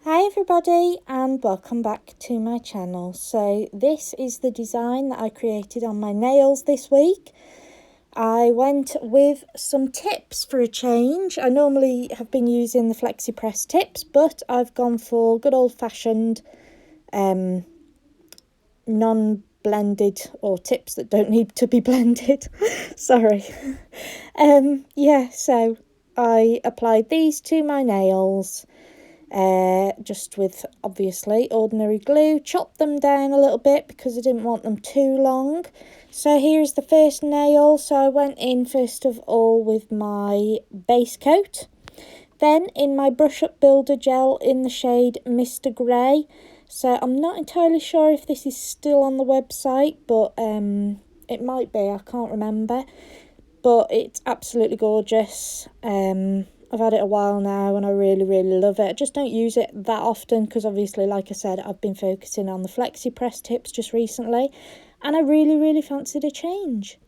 Hi everybody and welcome back to my channel. So this is the design that I created on my nails this week. I went with some tips for a change. I normally have been using the Flexi Press tips, but I've gone for good old-fashioned non-blended, or tips that don't need to be blended. Sorry. So I applied these to my nails. Just with obviously ordinary glue, chopped them down a little bit because I didn't want them too long. So here's the first nail. So I went in first of all with my base coat, then in my brush up builder gel in the shade Mr. Grey. So I'm not entirely sure if this is still on the website, but it might be, I can't remember, but it's absolutely gorgeous. I've had it a while now and I really love it. I just don't use it that often because obviously, like I said, I've been focusing on the Flexi Press tips just recently and I really fancied a change.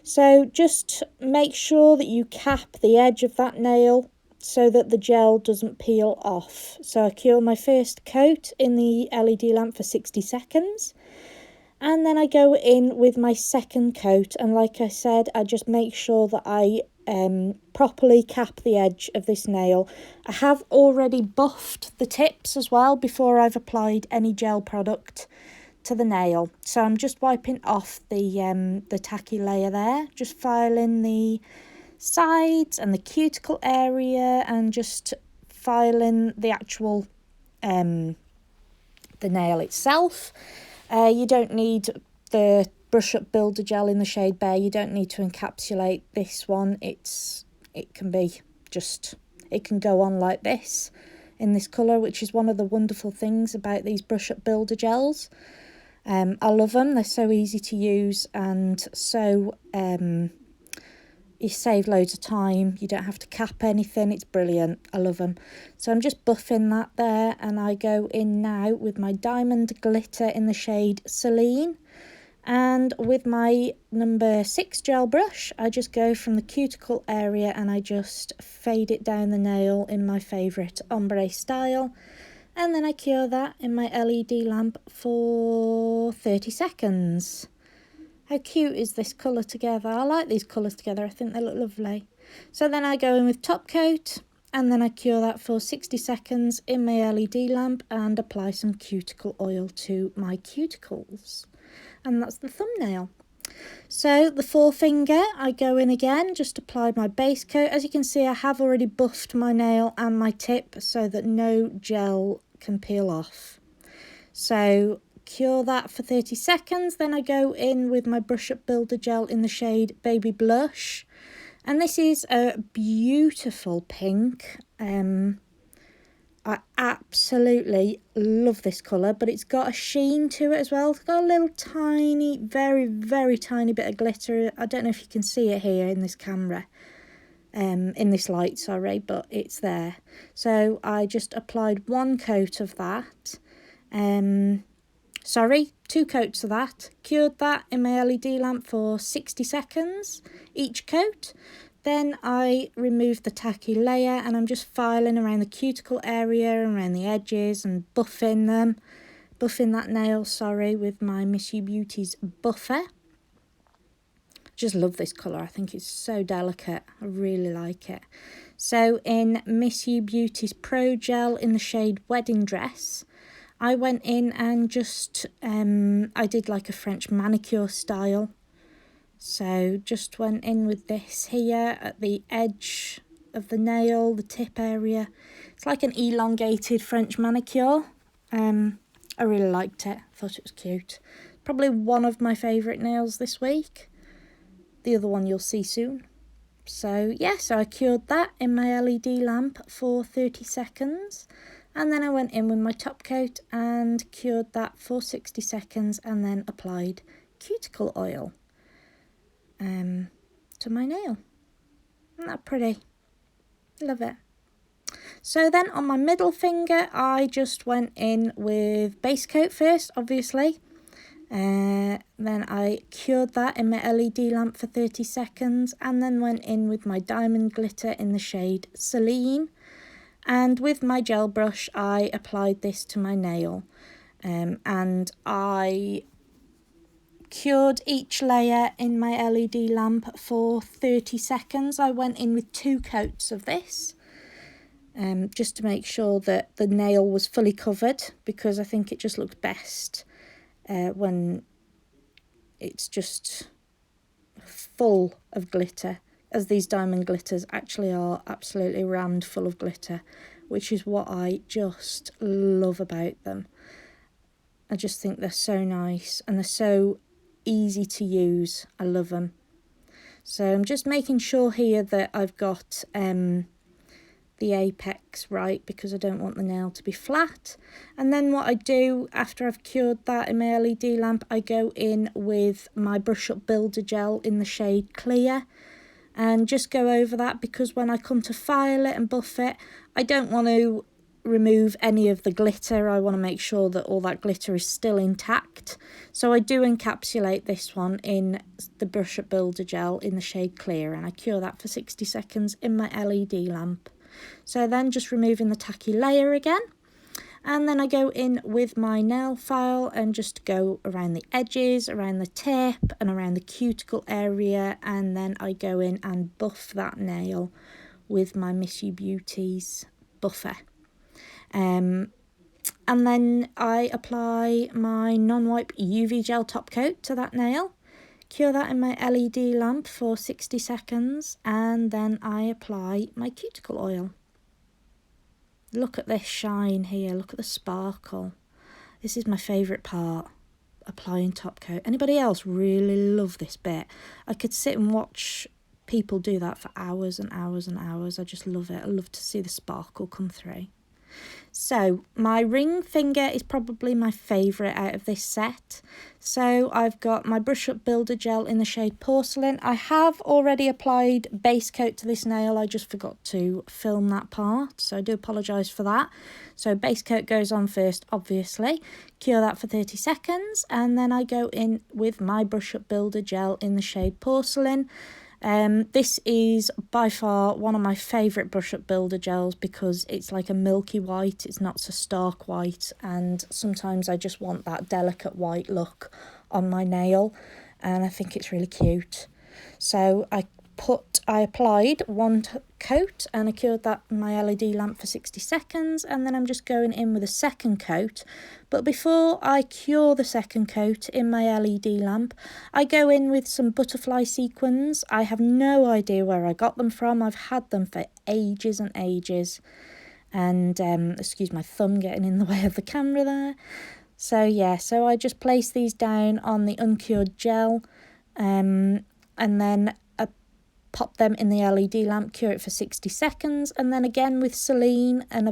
So just make sure that you cap the edge of that nail so that the gel doesn't peel off. So I cure my first coat in the LED lamp for 60 seconds. And then I go in with my second coat, and like I said, I just make sure that I properly cap the edge of this nail. I have already buffed the tips as well before I've applied any gel product to the nail. So I'm just wiping off the tacky layer there, just filing the sides and the cuticle area and just filing the actual the nail itself. You don't need the brush up builder gel in the shade Bare. You don't need to encapsulate this one. It can go on like this in this colour, which is one of the wonderful things about these brush up builder gels. I love them. They're so easy to use and so you save loads of time. You don't have to cap anything. It's brilliant. I love them. So I'm just buffing that there, and I go in now with my diamond glitter in the shade Celine, and with my number 6 gel brush I just go from the cuticle area and I just fade it down the nail in my favourite ombre style, and then I cure that in my LED lamp for 30 seconds. How cute is this colour together? I like these colours together. I think they look lovely. So then I go in with top coat and then I cure that for 60 seconds in my LED lamp and apply some cuticle oil to my cuticles. And that's the thumbnail. So the forefinger, I go in again, just apply my base coat. As you can see, I have already buffed my nail and my tip so that no gel can peel off. So cure that for 30 seconds, then I go in with my brush up builder gel in the shade Baby Blush, and this is a beautiful pink. I absolutely love this colour, but it's got a sheen to it as well. It's got a little tiny, very tiny bit of glitter. I don't know if you can see it here in this camera, in this light, sorry, but it's there. So I just applied one coat of that. Two coats of that, cured that in my LED lamp for 60 seconds each coat. Then I removed the tacky layer and I'm just filing around the cuticle area and around the edges and buffing that nail, with my Miss You Beauty's buffer. Just love this colour. I think it's so delicate. I really like it. So in Miss You Beauty's Pro Gel in the shade Wedding Dress, I went in and just, I did like a French manicure style. So just went in with this here at the edge of the nail, the tip area. It's like an elongated French manicure. I really liked it. Thought it was cute. Probably one of my favourite nails this week. The other one you'll see soon. So yeah, so I cured that in my LED lamp for 30 seconds. And then I went in with my top coat and cured that for 60 seconds and then applied cuticle oil to my nail. Isn't that pretty? Love it. So then on my middle finger, I just went in with base coat first, obviously. Then I cured that in my LED lamp for 30 seconds and then went in with my diamond glitter in the shade Celine. And with my gel brush, I applied this to my nail, and I cured each layer in my LED lamp for 30 seconds. I went in with 2 coats of this, just to make sure that the nail was fully covered, because I think it just looks best when it's just full of glitter, as these diamond glitters actually are absolutely rammed full of glitter, which is what I just love about them. I just think they're so nice and they're so easy to use. I love them. So I'm just making sure here that I've got the apex right, because I don't want the nail to be flat. And then what I do after I've cured that in my LED lamp, I go in with my Brush Up Builder Gel in the shade Clear and just go over that, because when I come to file it and buff it, I don't want to remove any of the glitter. I want to make sure that all that glitter is still intact. So I do encapsulate this one in the Brush Up Builder Gel in the shade Clear, and I cure that for 60 seconds in my LED lamp. So then just removing the tacky layer again, and then I go in with my nail file and just go around the edges, around the tip and around the cuticle area, and then I go in and buff that nail with my Miss You Beauties buffer. And then I apply my non-wipe UV gel top coat to that nail, cure that in my LED lamp for 60 seconds, and then I apply my cuticle oil. Look at this shine here, look at the sparkle. This is my favourite part, applying top coat. Anybody else really love this bit? I could sit and watch people do that for hours and hours and hours. I just love it. I love to see the sparkle come through. So my ring finger is probably my favourite out of this set. So I've got my Brush Up Builder Gel in the shade Porcelain. I have already applied base coat to this nail. I just forgot to film that part, so I do apologise for that. So base coat goes on first, obviously. Cure that for 30 seconds, and then I go in with my Brush Up Builder Gel in the shade Porcelain. This is by far one of my favourite Brush Up Builder gels, because it's like a milky white, it's not so stark white, and sometimes I just want that delicate white look on my nail, and I think it's really cute. So I applied one coat and I cured that in my LED lamp for 60 seconds, and then I'm just going in with a second coat. But before I cure the second coat in my LED lamp, I go in with some butterfly sequins. I have no idea where I got them from. I've had them for ages and ages. And excuse my thumb getting in the way of the camera there. So yeah, so I just place these down on the uncured gel, and then pop them in the LED lamp, cure it for 60 seconds, and then again with Celine and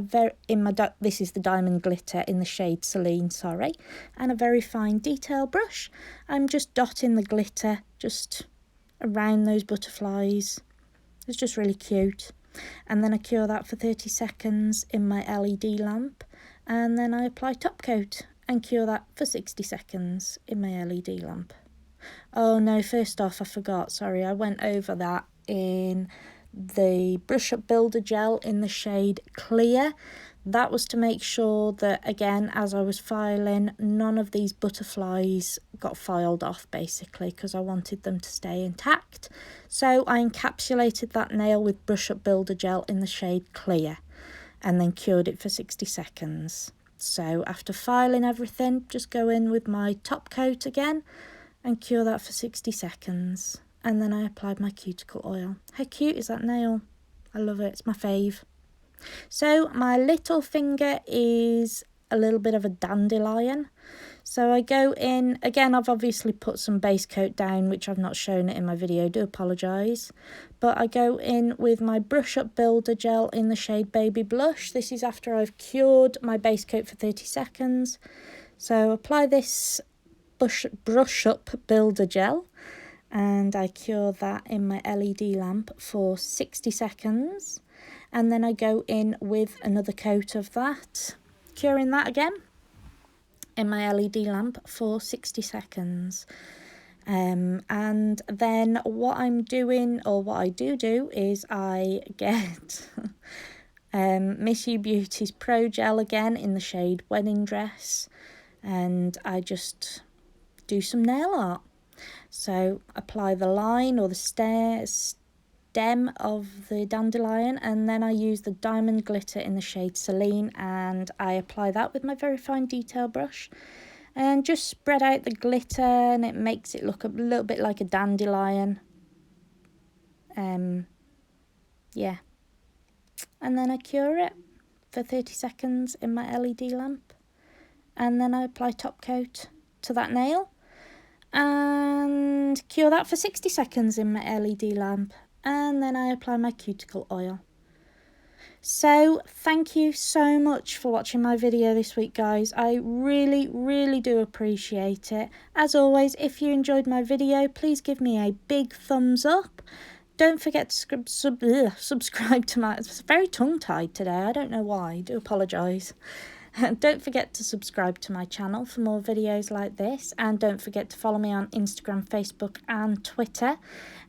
this is the diamond glitter in the shade Celine, sorry, and a very fine detail brush. I'm just dotting the glitter just around those butterflies. It's just really cute. And then I cure that for 30 seconds in my LED lamp, and then I apply top coat and cure that for 60 seconds in my LED lamp. Oh no, first off I forgot, sorry, I went over that in the Brush Up Builder Gel in the shade Clear. That was to make sure that, again, as I was filing, none of these butterflies got filed off, basically, because I wanted them to stay intact. So I encapsulated that nail with Brush Up Builder Gel in the shade Clear, and then cured it for 60 seconds. So after filing everything, just go in with my top coat again and cure that for 60 seconds. And then I applied my cuticle oil. How cute is that nail? I love it, it's my fave. So my little finger is a little bit of a dandelion. So I go in, again I've obviously put some base coat down, which I've not shown it in my video, do apologise. But I go in with my Brush Up Builder Gel in the shade Baby Blush. This is after I've cured my base coat for 30 seconds. So apply this Brush Up Builder Gel, and I cure that in my LED lamp for 60 seconds, and then I go in with another coat of that, curing that again in my LED lamp for 60 seconds. And then what I'm doing, or what I do is I get Miss You Beauty's Pro Gel again in the shade Wedding Dress, and I just do some nail art. So apply the line or the stem of the dandelion, and then I use the diamond glitter in the shade Celine, and I apply that with my very fine detail brush and just spread out the glitter, and it makes it look a little bit like a dandelion. Yeah, and then I cure it for 30 seconds in my LED lamp, and then I apply top coat to that nail and cure that for 60 seconds in my LED lamp, and then I apply my cuticle oil. So thank you so much for watching my video this week, guys. I really do appreciate it. As always, if you enjoyed my video, please give me a big thumbs up. Don't forget to subscribe to my... It's very tongue-tied today. I don't know why. I do apologise. Don't forget to subscribe to my channel for more videos like this, and don't forget to follow me on Instagram, Facebook and Twitter,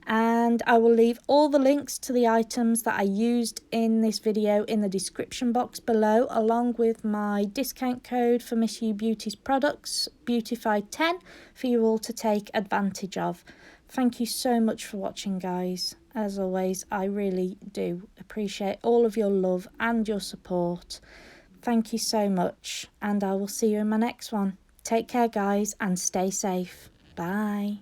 and I will leave all the links to the items that I used in this video in the description box below, along with my discount code for Miss You Beauty's products, Beautified10, for you all to take advantage of. Thank you so much for watching, guys. As always, I really do appreciate all of your love and your support. Thank you so much, and I will see you in my next one. Take care, guys, and stay safe. Bye.